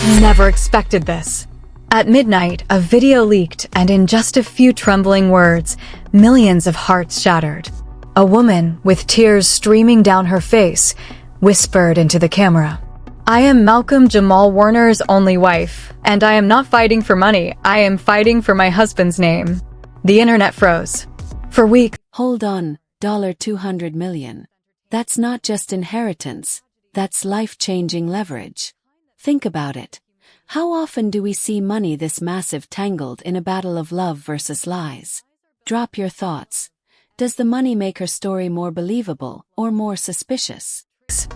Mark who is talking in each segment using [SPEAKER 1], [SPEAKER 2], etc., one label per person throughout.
[SPEAKER 1] never expected this. At midnight, a video leaked, and in just a few trembling words, millions of hearts shattered. A woman, with tears streaming down her face, whispered into the camera, "I am Malcolm Jamal Warner's only wife, and I am not fighting for money. I am fighting for my husband's name." The internet froze. For weeks,
[SPEAKER 2] Hold on, $200 million. That's not just inheritance, that's life-changing leverage. Think about it. How often do we see money this massive tangled in a battle of love versus lies? Drop your thoughts. Does the money make her story more believable or more suspicious?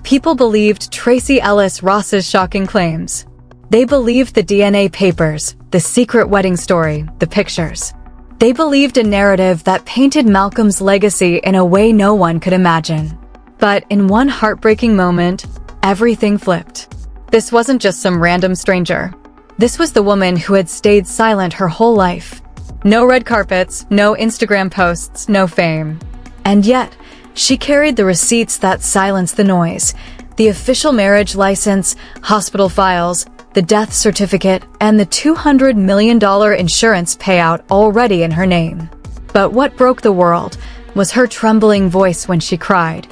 [SPEAKER 1] people believed Tracee Ellis Ross's shocking claims. They believed the DNA papers, the secret wedding story, the pictures. They believed a narrative that painted Malcolm's legacy in a way no one could imagine. But in one heartbreaking moment, everything flipped. This wasn't just some random stranger. This was the woman who had stayed silent her whole life. No red carpets, no Instagram posts, no fame. And yet, she carried the receipts that silenced the noise. The official marriage license, hospital files, the death certificate, and the $200 million insurance payout already in her name. But what broke the world was her trembling voice when she cried,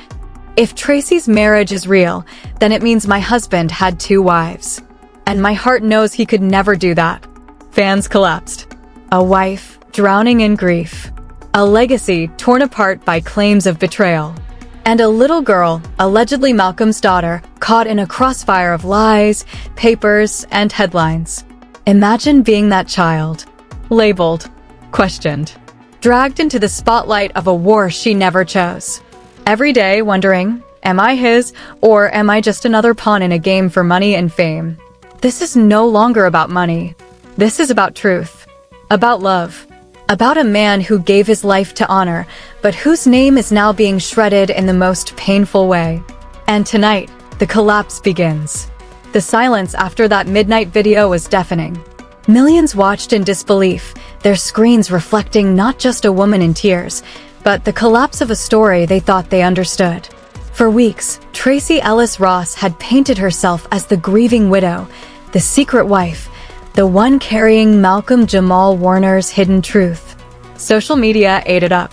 [SPEAKER 1] "If Tracee's marriage is real, then it means my husband had 2 wives. And my heart knows he could never do that." Fans collapsed. A wife drowning in grief. A legacy torn apart by claims of betrayal. And a little girl, allegedly Malcolm's daughter, caught in a crossfire of lies, papers, and headlines. Imagine being that child. Labeled, questioned, dragged into the spotlight of a war she never chose. Every day wondering, am I his, or am I just another pawn in a game for money and fame? This is no longer about money. This is about truth. About love. About a man who gave his life to honor, but whose name is now being shredded in the most painful way. And tonight, the collapse begins. The silence after that midnight video was deafening. Millions watched in disbelief, their screens reflecting not just a woman in tears, but the collapse of a story they thought they understood. For weeks, Tracee Ellis Ross had painted herself as the grieving widow, the secret wife, the one carrying Malcolm Jamal Warner's hidden truth. Social media ate it up.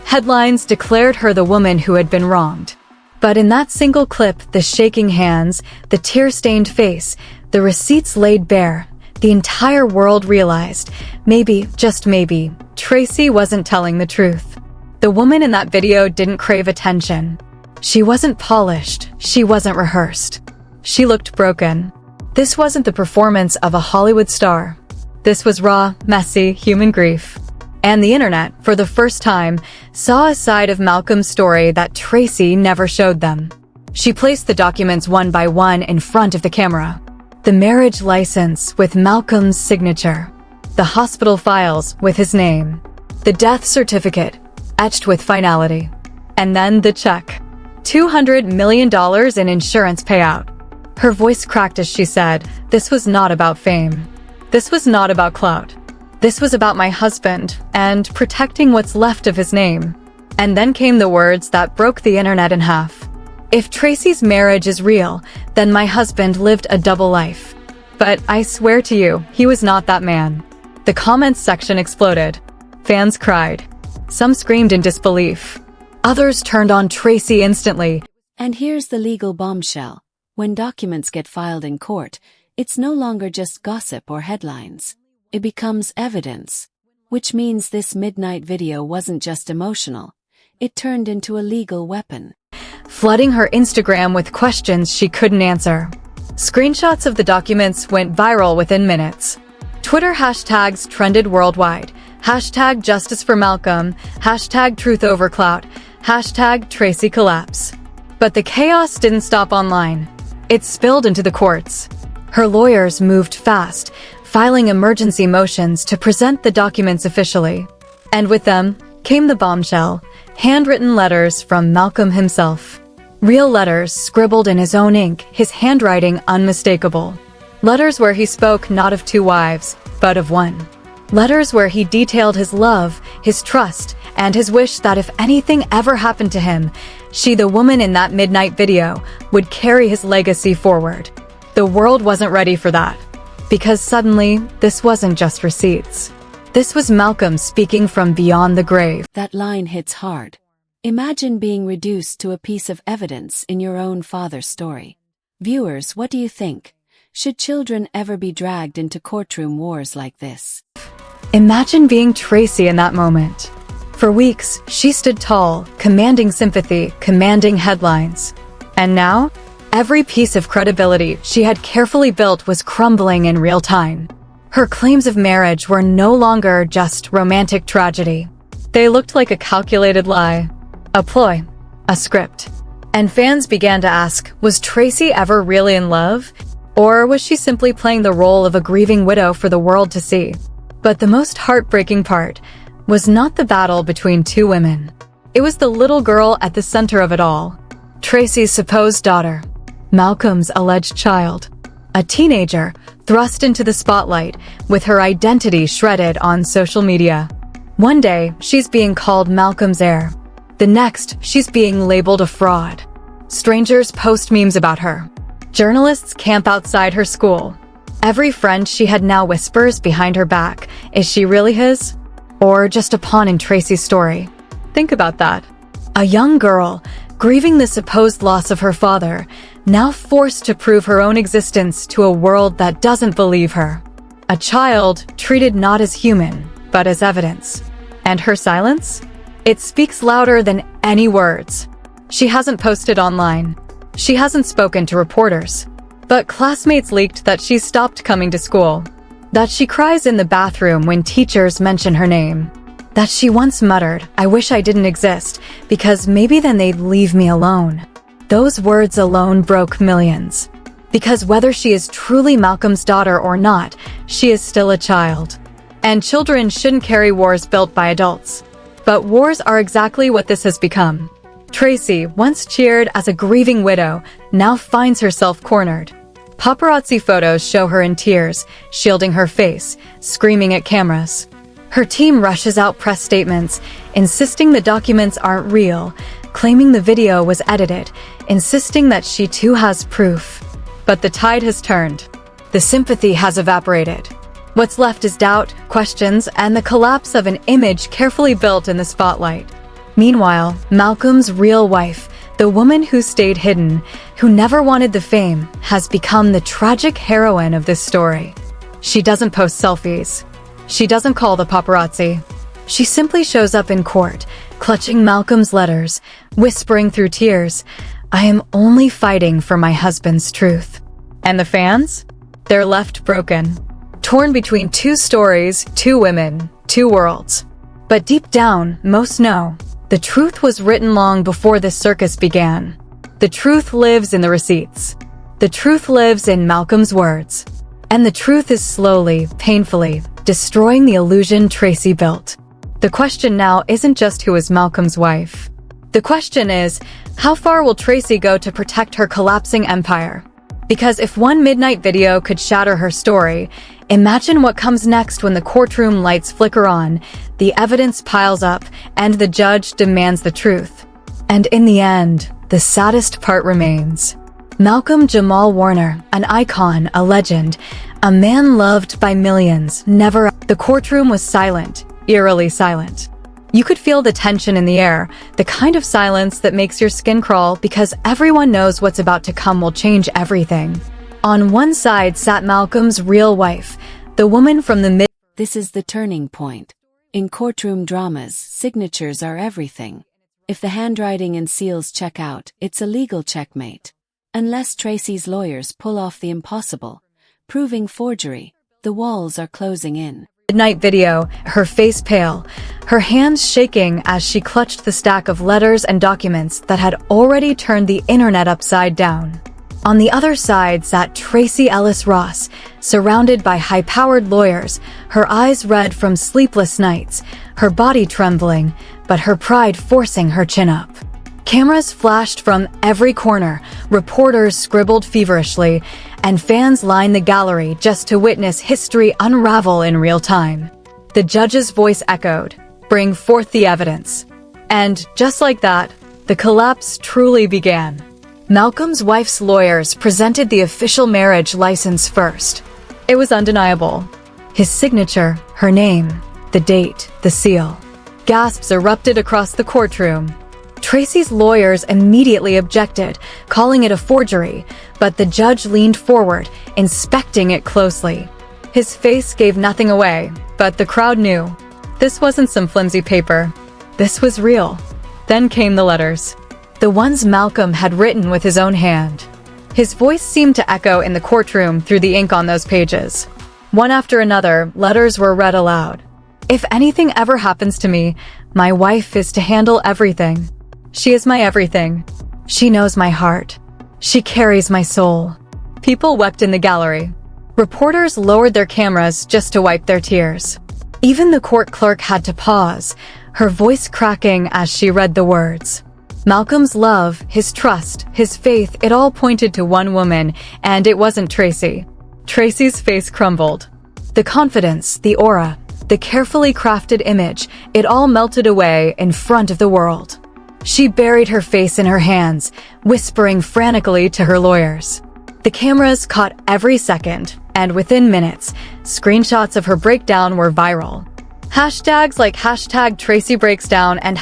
[SPEAKER 1] Headlines declared her the woman who had been wronged. But in that single clip, the shaking hands, the tear-stained face, the receipts laid bare, the entire world realized, maybe, just maybe, Tracee wasn't telling the truth. The woman in that video didn't crave attention. She wasn't polished, she wasn't rehearsed. She looked broken. This wasn't the performance of a Hollywood star. This was raw, messy, human grief. And the internet, for the first time, saw a side of Malcolm's story that Tracee never showed them. She placed the documents one by one in front of the camera. The marriage license with Malcolm's signature. The hospital files with his name. The death certificate, etched with finality. And then the check. $200 million in insurance payout. Her voice cracked as she said, "This was not about fame. This was not about clout. This was about my husband and protecting what's left of his name." And then came the words that broke the internet in half. "If Tracee's marriage is real, then my husband lived a double life. But I swear to you, he was not that man." The comments section exploded. Fans cried. Some screamed in disbelief. Others turned on Tracee instantly.
[SPEAKER 2] And here's the legal bombshell. When documents get filed in court, it's no longer just gossip or headlines. It becomes evidence. Which means this midnight video wasn't just emotional. It turned into a legal weapon.
[SPEAKER 1] Flooding her Instagram with questions she couldn't answer. Screenshots of the documents went viral within minutes. Twitter hashtags trended worldwide. Hashtag justice for Malcolm. Hashtag truth over clout. Hashtag Tracee collapse. But the chaos didn't stop online. It spilled into the courts. Her lawyers moved fast, filing emergency motions to present the documents officially. And with them came the bombshell, handwritten letters from Malcolm himself. Real letters scribbled in his own ink, his handwriting unmistakable. Letters where he spoke not of 2 wives, but of one. Letters where he detailed his love, his trust, and his wish that if anything ever happened to him, she, the woman in that midnight video, would carry his legacy forward. The world wasn't ready for that. Because suddenly, this wasn't just receipts. This was Malcolm speaking from beyond the grave.
[SPEAKER 2] That line hits hard. Imagine being reduced to a piece of evidence in your own father's story. Viewers, what do you think? Should children ever be dragged into courtroom wars like this?
[SPEAKER 1] Imagine being Tracee in that moment. For weeks, she stood tall, commanding sympathy, commanding headlines. And now, every piece of credibility she had carefully built was crumbling in real time. Her claims of marriage were no longer just romantic tragedy. They looked like a calculated lie, a ploy, a script. And fans began to ask, was Tracee ever really in love? Or was she simply playing the role of a grieving widow for the world to see? But the most heartbreaking part was not the battle between two women. It was the little girl at the center of it all. Tracee's supposed daughter, Malcolm's alleged child. A teenager thrust into the spotlight with her identity shredded on social media. One day, she's being called Malcolm's heir. The next, she's being labeled a fraud. Strangers post memes about her. Journalists camp outside her school. Every friend she had now whispers behind her back, is she really his? Or just a pawn in Tracee's story? Think about that. A young girl, grieving the supposed loss of her father, now forced to prove her own existence to a world that doesn't believe her. A child treated not as human, but as evidence. And her silence? It speaks louder than any words. She hasn't posted online. She hasn't spoken to reporters. But classmates leaked that she stopped coming to school. That she cries in the bathroom when teachers mention her name. That she once muttered, "I wish I didn't exist, because maybe then they'd leave me alone." Those words alone broke millions. Because whether she is truly Malcolm's daughter or not, she is still a child. And children shouldn't carry wars built by adults. But wars are exactly what this has become. Tracee, once cheered as a grieving widow, now finds herself cornered. Paparazzi photos show her in tears, shielding her face, screaming at cameras. Her team rushes out press statements, insisting the documents aren't real, claiming the video was edited, insisting that she too has proof. But the tide has turned. The sympathy has evaporated. What's left is doubt, questions, and the collapse of an image carefully built in the spotlight. Meanwhile, Malcolm's real wife, the woman who stayed hidden, who never wanted the fame, has become the tragic heroine of this story. She doesn't post selfies. She doesn't call the paparazzi. She simply shows up in court, clutching Malcolm's letters, whispering through tears, "I am only fighting for my husband's truth." And the fans? They're left broken, torn between two stories, two women, two worlds. But deep down, most know, the truth was written long before this circus began. The truth lives in the receipts. The truth lives in Malcolm's words. And the truth is slowly, painfully, destroying the illusion Tracee built. The question now isn't just who is Malcolm's wife. The question is, how far will Tracee go to protect her collapsing empire? Because if one midnight video could shatter her story, imagine what comes next when the courtroom lights flicker on, the evidence piles up, and the judge demands the truth. And in the end, the saddest part remains. Malcolm Jamal Warner, an icon, a legend, a man loved by millions, never... The courtroom was silent, eerily silent. You could feel the tension in the air, the kind of silence that makes your skin crawl because everyone knows what's about to come will change everything. On one side sat Malcolm's real wife, the woman from the mid...
[SPEAKER 2] This is the turning point. In courtroom dramas, signatures are everything. If the handwriting and seals check out, it's a legal checkmate. Unless Tracee's lawyers pull off the impossible, proving forgery, the walls are closing in.
[SPEAKER 1] Midnight video, her face pale, her hands shaking as she clutched the stack of letters and documents that had already turned the internet upside down. On the other side sat Tracee Ellis Ross, surrounded by high-powered lawyers, her eyes red from sleepless nights, her body trembling, but her pride forcing her chin up. Cameras flashed from every corner, reporters scribbled feverishly, and fans lined the gallery just to witness history unravel in real time. The judge's voice echoed, "Bring forth the evidence." And just like that, the collapse truly began. Malcolm's wife's lawyers presented the official marriage license first. It was undeniable. His signature, her name, the date, the seal. Gasps erupted across the courtroom. Tracee's lawyers immediately objected, calling it a forgery, but the judge leaned forward, inspecting it closely. His face gave nothing away, but the crowd knew. This wasn't some flimsy paper. This was real. Then came the letters. The ones Malcolm had written with his own hand. His voice seemed to echo in the courtroom through the ink on those pages. One after another, letters were read aloud. If anything ever happens to me, my wife is to handle everything. She is my everything. She knows my heart. She carries my soul. People wept in the gallery. Reporters lowered their cameras just to wipe their tears. Even the court clerk had to pause, her voice cracking as she read the words. Malcolm's love, his trust, his faith, it all pointed to one woman, and it wasn't Tracee. Tracee's face crumbled. The confidence, the aura, the carefully crafted image, it all melted away in front of the world. She buried her face in her hands, whispering frantically to her lawyers. The cameras caught every second, and within minutes, screenshots of her breakdown were viral. Hashtags like #TraceeBreaksDown and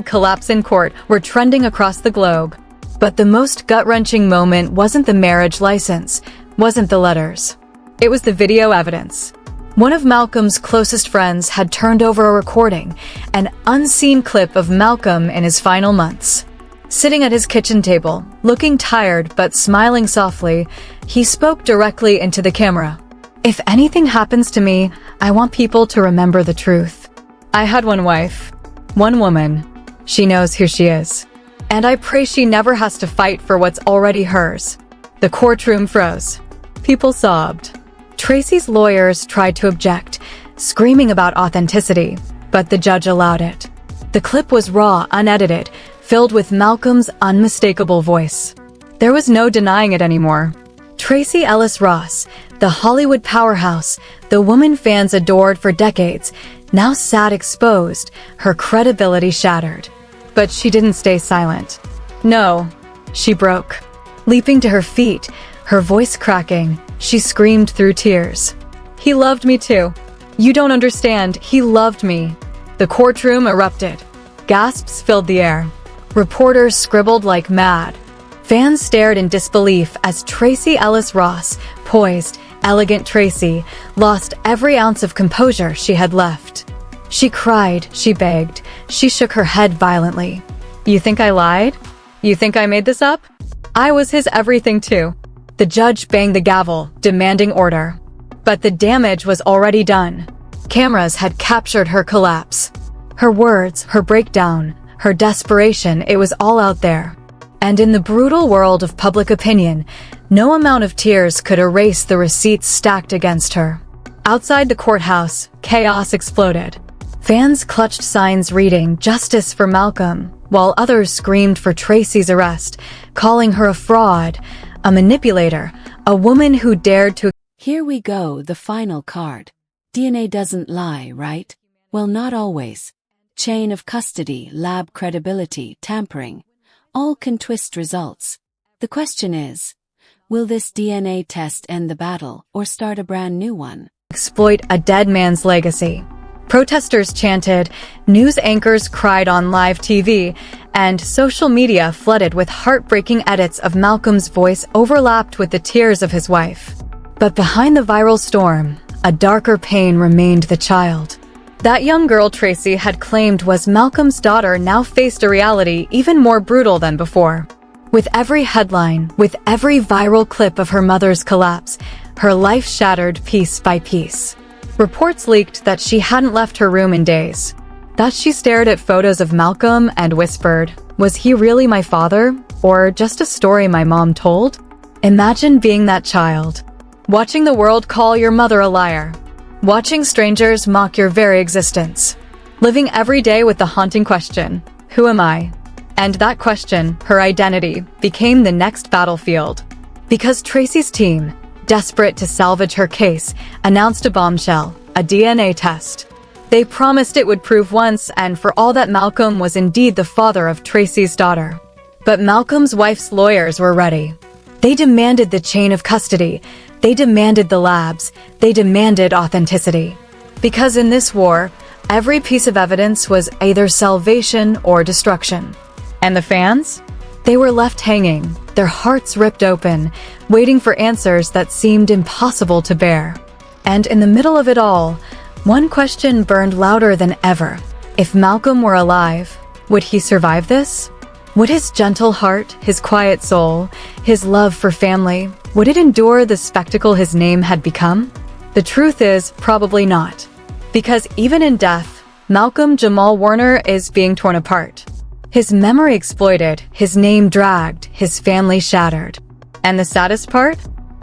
[SPEAKER 1] #Collapse in Court were trending across the globe. But the most gut-wrenching moment wasn't the marriage license, wasn't the letters. It was the video evidence. One of Malcolm's closest friends had turned over a recording, an unseen clip of Malcolm in his final months. Sitting at his kitchen table, looking tired but smiling softly, he spoke directly into the camera. If anything happens to me, I want people to remember the truth. I had one wife, one woman. She knows who she is. And I pray she never has to fight for what's already hers. The courtroom froze. People sobbed. Tracee's lawyers tried to object, screaming about authenticity, but the judge allowed it. The clip was raw, unedited, filled with Malcolm's unmistakable voice. There was no denying it anymore. Tracee Ellis Ross, the Hollywood powerhouse, the woman fans adored for decades, now sat exposed, her credibility shattered. But she didn't stay silent. No, she broke. Leaping to her feet, her voice cracking, she screamed through tears. He loved me too. You don't understand, he loved me. The courtroom erupted. Gasps filled the air. Reporters scribbled like mad. Fans stared in disbelief as Tracee Ellis Ross, poised, elegant Tracee, lost every ounce of composure she had left. She cried, she begged, she shook her head violently. You think I lied? You think I made this up? I was his everything too. The judge banged the gavel, demanding order. But the damage was already done. Cameras had captured her collapse. Her words, her breakdown, her desperation, it was all out there. And in the brutal world of public opinion, no amount of tears could erase the receipts stacked against her. Outside the courthouse, chaos exploded. Fans clutched signs reading "Justice for Malcolm," while others screamed for Tracee's arrest, calling her a fraud, a manipulator, a woman who dared to—
[SPEAKER 2] Here we go, the final card. DNA doesn't lie, right? Well, not always. Chain of custody, lab credibility, tampering. All can twist results. The question is, will this DNA test end the battle or start a brand new one?
[SPEAKER 1] Exploit a dead man's legacy. Protesters chanted, news anchors cried on live TV, and social media flooded with heartbreaking edits of Malcolm's voice overlapped with the tears of his wife. But behind the viral storm, a darker pain remained the child. That young girl Tracee had claimed was Malcolm's daughter now faced a reality even more brutal than before. With every headline, with every viral clip of her mother's collapse, her life shattered piece by piece. Reports leaked that she hadn't left her room in days. That she stared at photos of Malcolm and whispered, "Was he really my father? Or just a story my mom told?" Imagine being that child. Watching the world call your mother a liar. Watching strangers mock your very existence. Living every day with the haunting question, who am I? And that question, her identity, became the next battlefield. Because Tracee's team, desperate to salvage her case, announced a bombshell, a DNA test. They promised it would prove once and for all that Malcolm was indeed the father of Tracee's daughter. But Malcolm's wife's lawyers were ready. They demanded the chain of custody, They demanded the labs. They demanded authenticity. Because in this war, every piece of evidence was either salvation or destruction. And the fans? They were left hanging, their hearts ripped open, waiting for answers that seemed impossible to bear. And in the middle of it all, one question burned louder than ever. If Malcolm were alive, would he survive this? Would his gentle heart, his quiet soul, his love for family, would it endure the spectacle his name had become? The truth is, probably not. Because even in death, Malcolm Jamal Warner is being torn apart. His memory exploited, his name dragged, his family shattered. And the saddest part?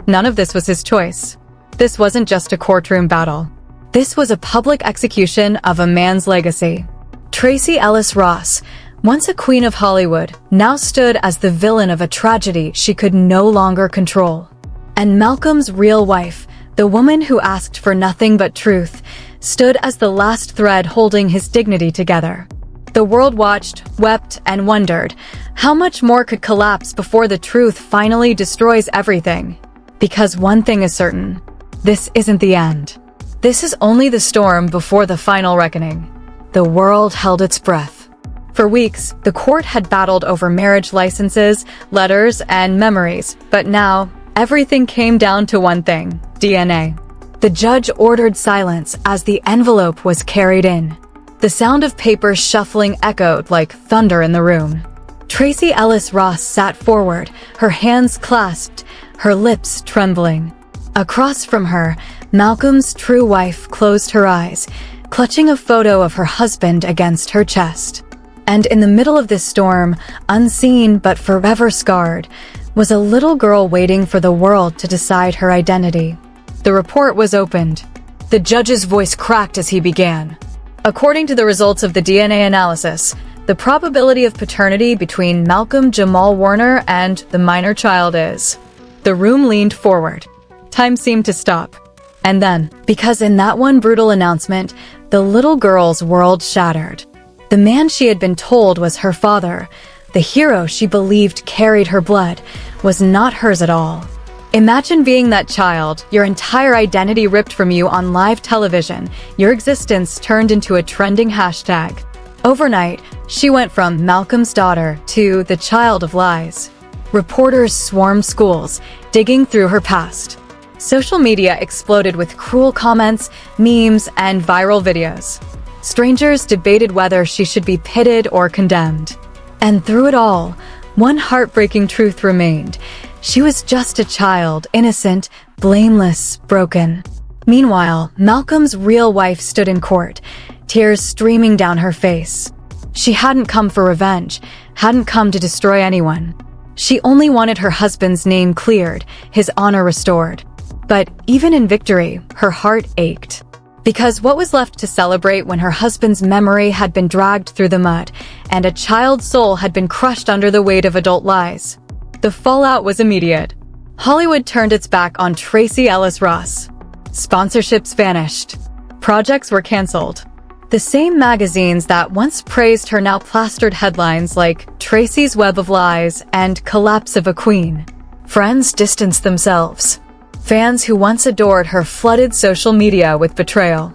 [SPEAKER 1] None of this was his choice. This wasn't just a courtroom battle. This was a public execution of a man's legacy. Tracee Ellis Ross, once a queen of Hollywood, now stood as the villain of a tragedy she could no longer control. And Malcolm's real wife, the woman who asked for nothing but truth, stood as the last thread holding his dignity together. The world watched, wept, and wondered, how much more could collapse before the truth finally destroys everything? Because one thing is certain, this isn't the end. This is only the storm before the final reckoning. The world held its breath. For weeks, the court had battled over marriage licenses, letters, and memories, but now, everything came down to one thing: DNA. The judge ordered silence as the envelope was carried in. The sound of paper shuffling echoed like thunder in the room. Tracee Ellis Ross sat forward, her hands clasped, her lips trembling. Across from her, Malcolm's true wife closed her eyes, clutching a photo of her husband against her chest. And in the middle of this storm, unseen but forever scarred, was a little girl waiting for the world to decide her identity. The report was opened. The judge's voice cracked as he began. According to the results of the DNA analysis, the probability of paternity between Malcolm Jamal Warner and the minor child is... The room leaned forward. Time seemed to stop. And then, because in that one brutal announcement, the little girl's world shattered. The man she had been told was her father, the hero she believed carried her blood, was not hers at all. Imagine being that child, your entire identity ripped from you on live television, your existence turned into a trending hashtag. Overnight, she went from Malcolm's daughter to the child of lies. Reporters swarmed schools, digging through her past. Social media exploded with cruel comments, memes, and viral videos. Strangers debated whether she should be pitted or condemned. And through it all, one heartbreaking truth remained. She was just a child, innocent, blameless, broken. Meanwhile, Malcolm's real wife stood in court, tears streaming down her face. She hadn't come for revenge, hadn't come to destroy anyone. She only wanted her husband's name cleared, his honor restored. But even in victory, her heart ached. Because what was left to celebrate when her husband's memory had been dragged through the mud, and a child's soul had been crushed under the weight of adult lies? The fallout was immediate. Hollywood turned its back on Tracee Ellis Ross. Sponsorships vanished. Projects were canceled. The same magazines that once praised her now plastered headlines like Tracee's Web of Lies and Collapse of a Queen. Friends distanced themselves. Fans who once adored her flooded social media with betrayal.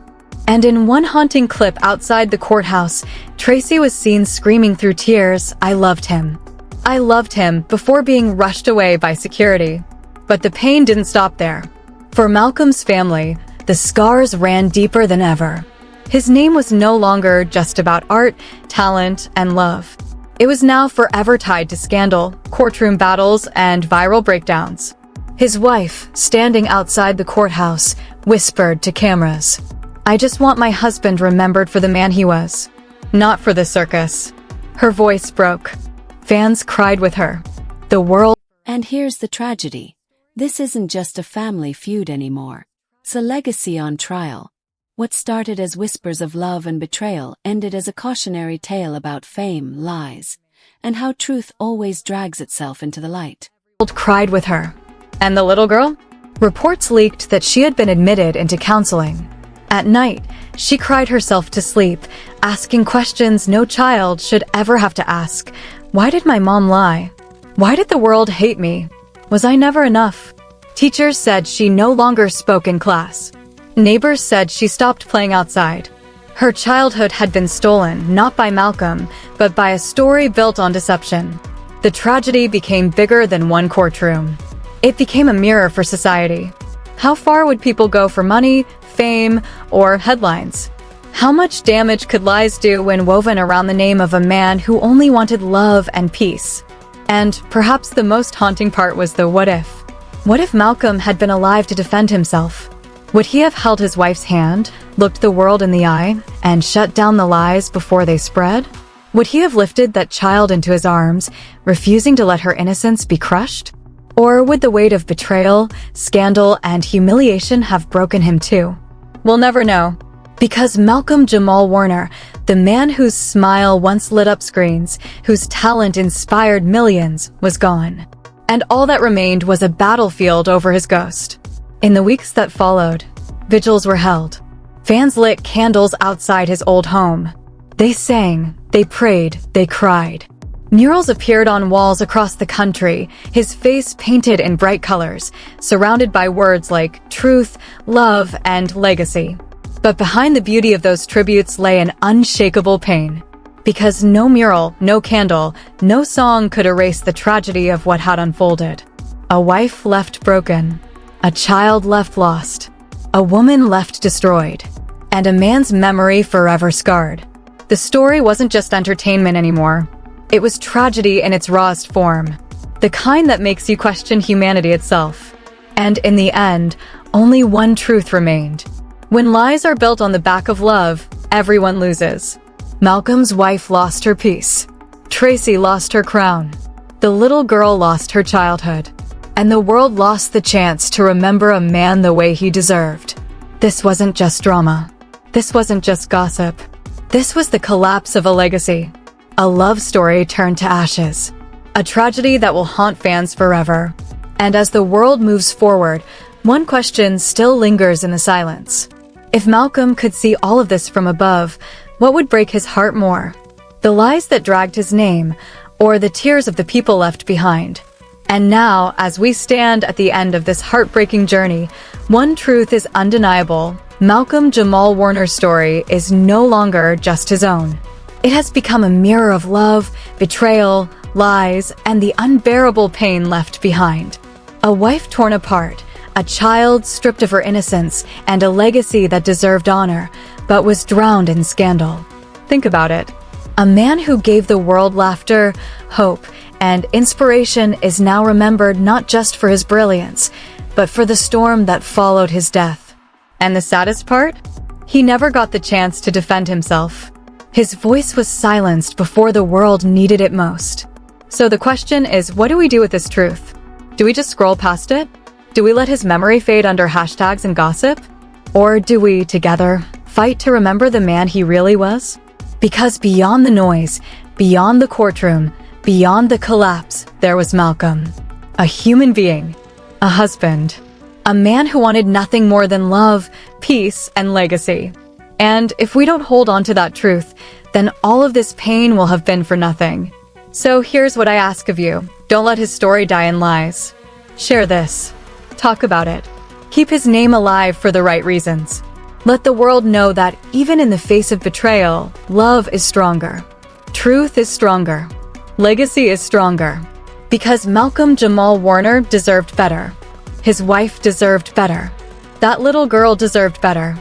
[SPEAKER 1] And in one haunting clip outside the courthouse, Tracee was seen screaming through tears, "I loved him. I loved him," before being rushed away by security. But the pain didn't stop there. For Malcolm's family, the scars ran deeper than ever. His name was no longer just about art, talent, and love. It was now forever tied to scandal, courtroom battles, and viral breakdowns. His wife, standing outside the courthouse, whispered to cameras, "I just want my husband remembered for the man he was, not for the circus." Her voice broke. Fans cried with her. The world...
[SPEAKER 2] And here's the tragedy. This isn't just a family feud anymore. It's a legacy on trial. What started as whispers of love and betrayal ended as a cautionary tale about fame, lies, and how truth always drags itself into the light.
[SPEAKER 1] Cried with her. And the little girl? Reports leaked that she had been admitted into counseling. At night, she cried herself to sleep, asking questions no child should ever have to ask. Why did my mom lie? Why did the world hate me? Was I never enough? Teachers said she no longer spoke in class. Neighbors said she stopped playing outside. Her childhood had been stolen, not by Malcolm, but by a story built on deception. The tragedy became bigger than one courtroom. It became a mirror for society. How far would people go for money, fame, or headlines? How much damage could lies do when woven around the name of a man who only wanted love and peace? And perhaps the most haunting part was the what if. What if Malcolm had been alive to defend himself? Would he have held his wife's hand, looked the world in the eye, and shut down the lies before they spread? Would he have lifted that child into his arms, refusing to let her innocence be crushed? Or would the weight of betrayal, scandal, and humiliation have broken him too? We'll never know. Because Malcolm Jamal Warner, the man whose smile once lit up screens, whose talent inspired millions, was gone. And all that remained was a battlefield over his ghost. In the weeks that followed, vigils were held. Fans lit candles outside his old home. They sang, they prayed, they cried. Murals appeared on walls across the country, his face painted in bright colors, surrounded by words like truth, love, and legacy. But behind the beauty of those tributes lay an unshakable pain. Because no mural, no candle, no song could erase the tragedy of what had unfolded. A wife left broken, a child left lost, a woman left destroyed, and a man's memory forever scarred. The story wasn't just entertainment anymore. It was tragedy in its rawest form, the kind that makes you question humanity itself. And in the end, only one truth remained. When lies are built on the back of love, everyone loses. Malcolm's wife lost her peace. Tracee lost her crown. The little girl lost her childhood. And the world lost the chance to remember a man the way he deserved. This wasn't just drama. This wasn't just gossip. This was the collapse of a legacy. A love story turned to ashes. A tragedy that will haunt fans forever. And as the world moves forward, one question still lingers in the silence. If Malcolm could see all of this from above, what would break his heart more? The lies that dragged his name, or the tears of the people left behind? And now, as we stand at the end of this heartbreaking journey, one truth is undeniable. Malcolm Jamal Warner's story is no longer just his own. It has become a mirror of love, betrayal, lies, and the unbearable pain left behind. A wife torn apart, a child stripped of her innocence, and a legacy that deserved honor, but was drowned in scandal. Think about it. A man who gave the world laughter, hope, and inspiration is now remembered not just for his brilliance, but for the storm that followed his death. And the saddest part? He never got the chance to defend himself. His voice was silenced before the world needed it most. So the question is, what do we do with this truth? Do we just scroll past it? Do we let his memory fade under hashtags and gossip? Or do we, together, fight to remember the man he really was? Because beyond the noise, beyond the courtroom, beyond the collapse, there was Malcolm. A human being, a husband, a man who wanted nothing more than love, peace, and legacy. And if we don't hold on to that truth, then all of this pain will have been for nothing. So here's what I ask of you. Don't let his story die in lies. Share this. Talk about it. Keep his name alive for the right reasons. Let the world know that even in the face of betrayal, love is stronger. Truth is stronger. Legacy is stronger. Because Malcolm Jamal Warner deserved better. His wife deserved better. That little girl deserved better.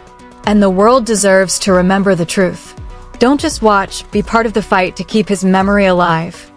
[SPEAKER 1] And the world deserves to remember the truth. Don't just watch, be part of the fight to keep his memory alive.